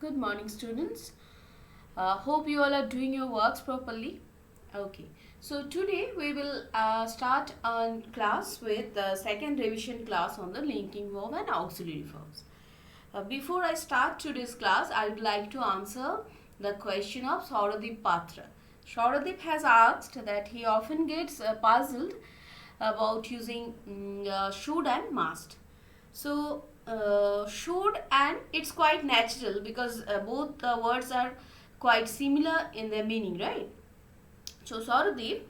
Good morning, students. Hope you all are doing your works properly. Okay, so today we will start on class with the second revision class on the linking verb and auxiliary verbs. Before I start today's class, I would like to answer the question of Sauradip Patra. Sauradip has asked that he often gets puzzled about using should and must. So should, and it's quite natural because both the words are quite similar in their meaning, right? So Sauradip,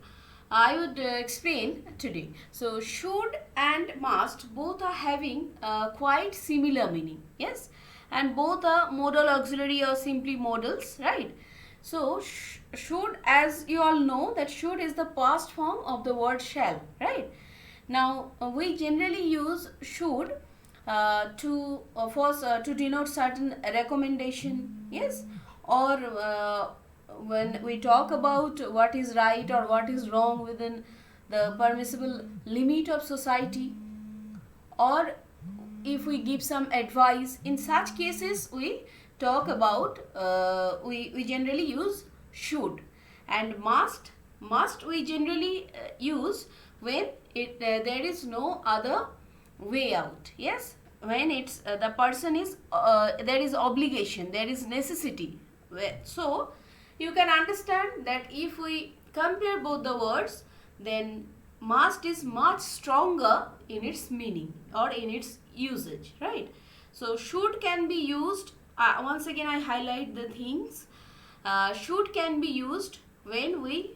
I would explain today. So should and must both are having quite similar meaning, yes, and both are modal auxiliary or simply modals, right? So should, as you all know, that should is the past form of the word shall, right? Now we generally use should to denote certain recommendation, yes, or when we talk about what is right or what is wrong within the permissible limit of society, or if we give some advice. In such cases we talk about we generally use should. And must we generally use when there is no other way out, yes, when it's the person is there is obligation, there is necessity. So you can understand that if we compare both the words, then must is much stronger in its meaning or in its usage, right? So should can be used, once again I highlight the things. Should can be used when we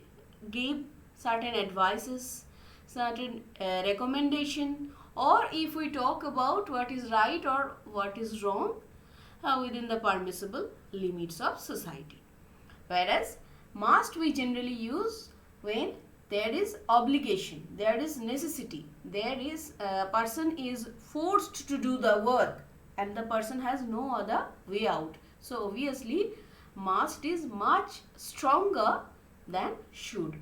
give certain advices, certain recommendation, or if we talk about what is right or what is wrong within the permissible limits of society. Whereas must we generally use when there is obligation, there is necessity, there is person is forced to do the work and the person has no other way out. So obviously must is much stronger than should.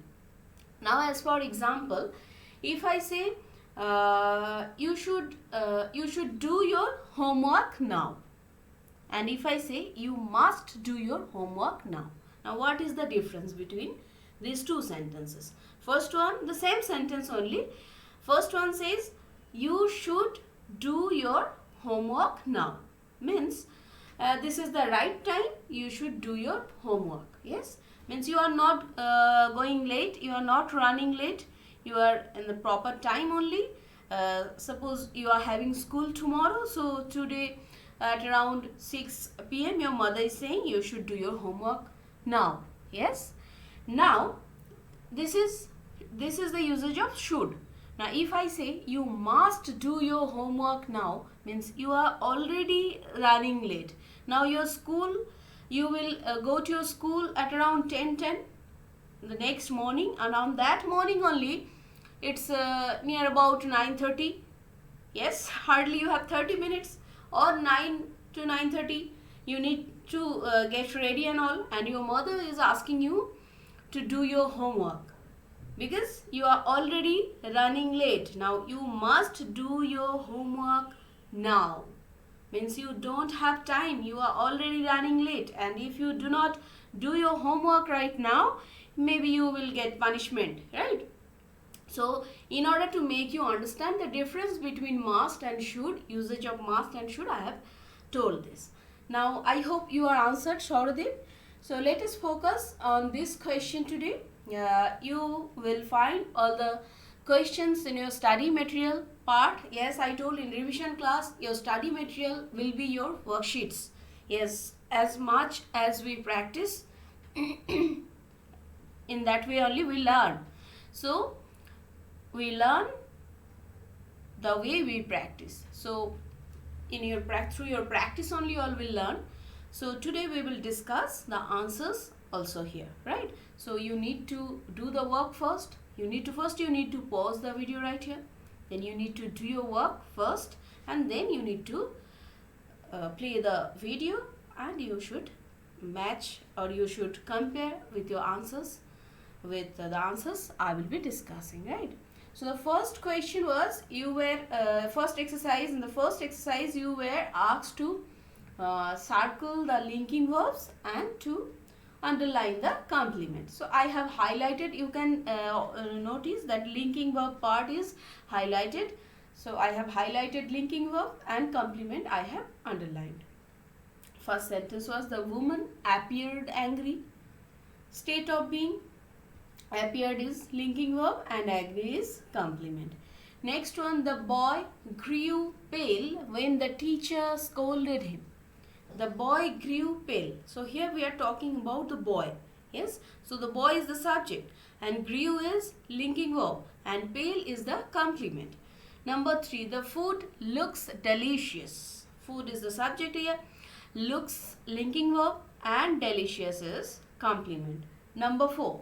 Now as for example, if I say you should do your homework now, and if I say you must do your homework now. Now what is the difference between these two sentences? First one, the same sentence only. First one says you should do your homework now, means this is the right time, you should do your homework, yes, means you are not going late, you are not running late, you are in the proper time only. Suppose you are having school tomorrow, so today at around 6 p.m. your mother is saying you should do your homework now, yes. Now this is the usage of should. Now if I say you must do your homework now, means you are already running late. Now your school, you will go to your school at around 10:10 the next morning, and on that morning only it's near about 9:30, yes, hardly you have 30 minutes, or 9 to 9:30 you need to get ready and all, and your mother is asking you to do your homework because you are already running late. Now you must do your homework now, means you don't have time, you are already running late, and if you do not do your homework right now, maybe you will get punishment, right? So in order to make you understand the difference between must and should, usage of must and should, I have told this. Now I hope you are answered, Sauradip. So let us focus on this question today. You will find all the questions in your study material part. Yes, I told in revision class your study material will be your worksheets. Yes, as much as we practice in that way only we learn. So we learn the way we practice. So in your through your practice only you all will learn. So today we will discuss the answers also here, right? So you need to do the work first. You need to pause the video right here. Then you need to do your work first, and then you need to play the video, and you should match or you should compare with your answers with the answers I will be discussing, right? So the first question was, you were first exercise. In the first exercise you were asked to circle the linking verbs and to underline the complement. So I have highlighted, you can notice that linking verb part is highlighted. So I have highlighted linking verb and complement I have underlined. First sentence was the woman appeared angry. State of being, appeared is linking verb and angry is complement. Next one, the boy grew pale when the teacher scolded him. The boy grew pale. So here we are talking about the boy. Yes. So the boy is the subject and grew is linking verb and pale is the complement. Number 3, the food looks delicious. Food is the subject here. Looks linking verb and delicious is complement. Number 4,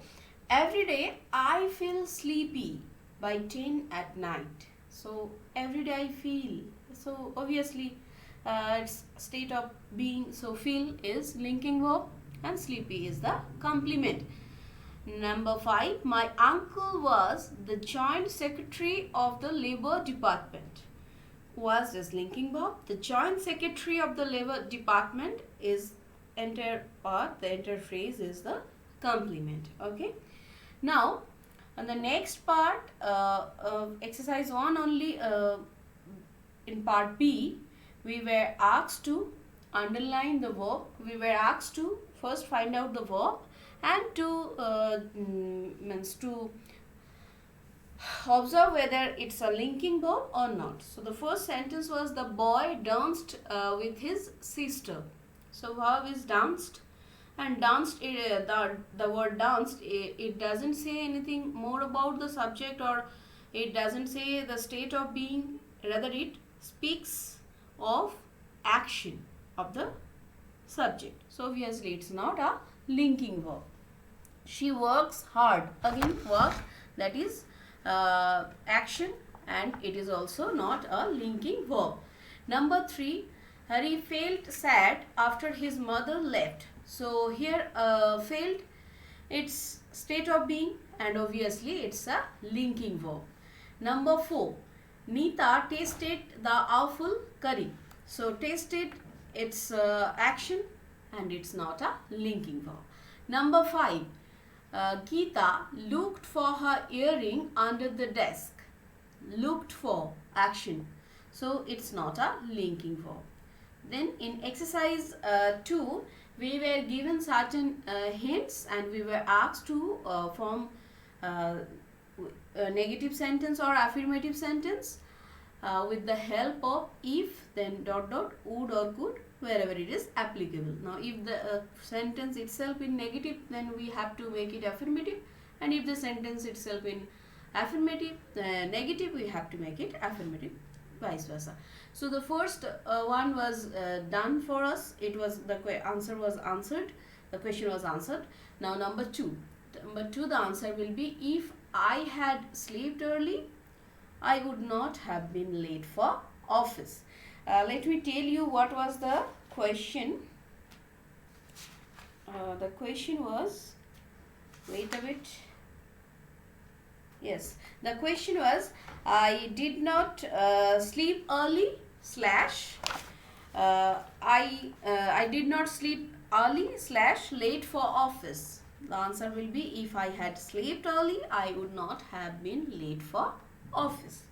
every day I feel sleepy by 10 at night. So every day I feel. So obviously it's state of being. So feel is linking verb and sleepy is the complement. Number 5, my uncle was the joint secretary of the labor department. Was is linking verb. The joint secretary of the labor department is enter, or the enter phrase is the complement. Okay. Now on the next part, exercise 1 only, in part B, we were asked to underline the verb. We were asked to first find out the verb and to means to observe whether it's a linking verb or not. So the first sentence was the boy danced with his sister. So verb is danced, and danced, the word danced, it doesn't say anything more about the subject, or it doesn't say the state of being, rather it speaks of action of the subject. So obviously it's not a linking verb. She works hard. Again, work, that is action, and it is also not a linking verb. Number 3, Hari felt sad after his mother left. So here felt, it's state of being and obviously it's a linking verb. Number 4, Neeta tasted the awful curry. So tasted, it's action and it's not a linking verb. Number 5, Geeta looked for her earring under the desk. Looked for, action. So it's not a linking verb. Then in exercise 2, we were given certain hints and we were asked to form a negative sentence or affirmative sentence with the help of if, then dot dot, would or could, wherever it is applicable. Now if the sentence itself in negative, then we have to make it affirmative, and if the sentence itself in affirmative negative, we have to make it affirmative, vice versa. So the first one was done for us. It was, the answer was answered, the question was answered. Now number 2, the answer will be, if I had slept early, I would not have been late for office. Let me tell you what was the question. The question was, wait a bit. Yes, the question was, I did not sleep early slash I did not sleep early slash late for office. The answer will be, if I had slept early, I would not have been late for office.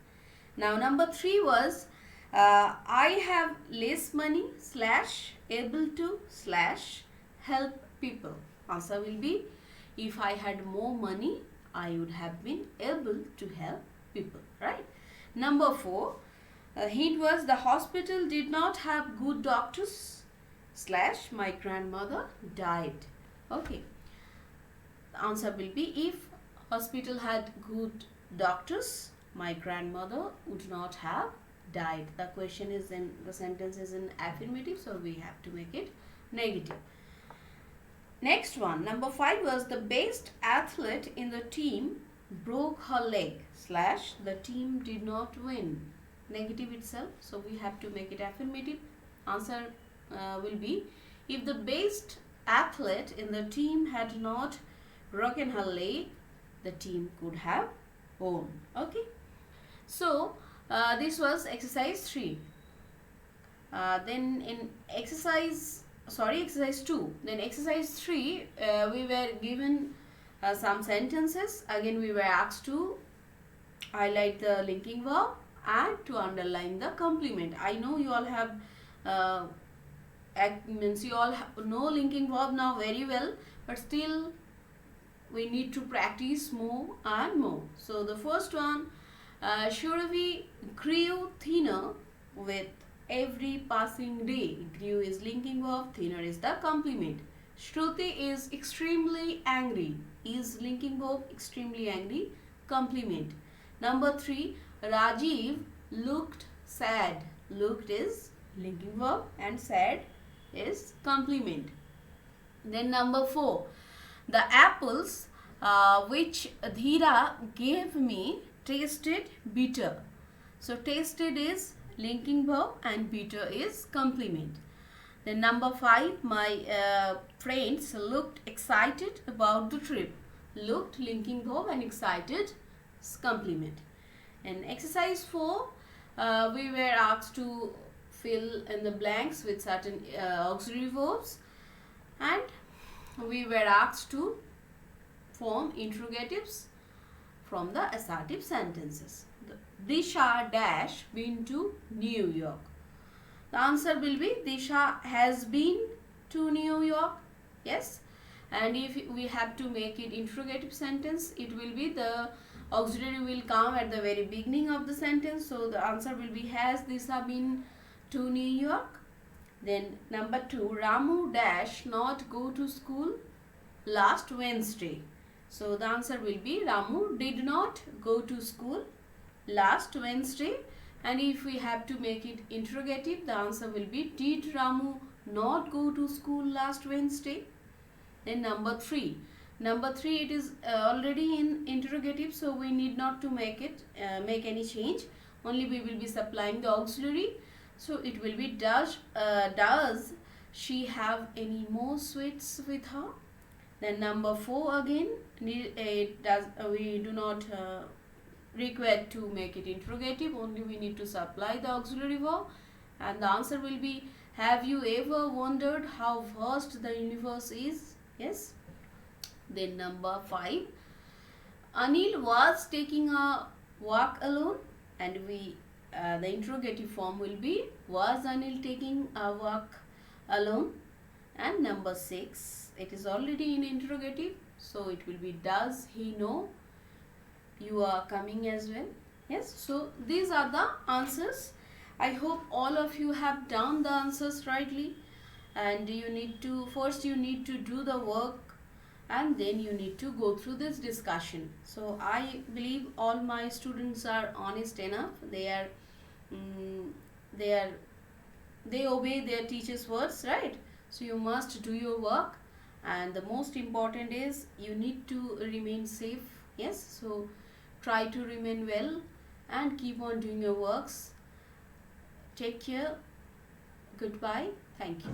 Now number 3 was, I have less money slash able to slash help people. Answer will be, if I had more money, I would have been able to help people, right? Number 4, hint was, the hospital did not have good doctors slash my grandmother died. Okay. The answer will be, if hospital had good doctors, my grandmother would not have died. The question is in, the sentence is in affirmative, so we have to make it negative. Next one, number 5 was, the best athlete in the team broke her leg slash the team did not win. Negative itself, so we have to make it affirmative. Answer will be, if the best athlete in the team had not broken her leg, the team could have won. Okay. So this was exercise 3. Then in exercise 2, then exercise 3, we were given some sentences. Again we were asked to highlight the linking verb and to underline the complement. I know you all have you all know linking verb now very well, but still we need to practice more and more. So the first one, Shuravi grew thinner with every passing day. Grew is linking verb, thinner is the complement. Shruti is extremely angry. Is linking verb, extremely angry, complement. Number 3, Rajiv looked sad. Looked is linking verb and sad is complement. Then number 4, the apples which Dhira gave me tasted bitter. So tasted is linking verb and bitter is complement. Then number 5, my friends looked excited about the trip. Looked linking verb and excited is complement. In exercise 4, we were asked to fill in the blanks with certain auxiliary verbs, and we were asked to form interrogatives from the assertive sentences. Disha dash been to New York. The answer will be Disha has been to New York. Yes. And if we have to make it interrogative sentence, it will be the auxiliary will come at the very beginning of the sentence. So the answer will be has Disha been to New York. Then number 2, Ramu dash not go to school last Wednesday. So the answer will be Ramu did not go to school last Wednesday. And if we have to make it interrogative, the answer will be did Ramu not go to school last Wednesday? Then number 3. Number 3, it is already in interrogative, so we need not to make any change. Only we will be supplying the auxiliary. So it will be does she have any more sweets with her? Then number 4 again, we do not require to make it interrogative, only we need to supply the auxiliary verb, and the answer will be have you ever wondered how vast the universe is? Yes. Then number 5, Anil was taking a walk alone, and the interrogative form will be was Anil taking a walk alone? And number 6, it is already in interrogative, so it will be does he know you are coming as well? Yes. So these are the answers. I hope all of you have done the answers rightly, and you need to do the work, and then you need to go through this discussion. So I believe all my students are honest enough. They obey their teacher's words, right? So you must do your work, and the most important is you need to remain safe. Yes. So try to remain well and keep on doing your works. Take care. Goodbye. Thank you.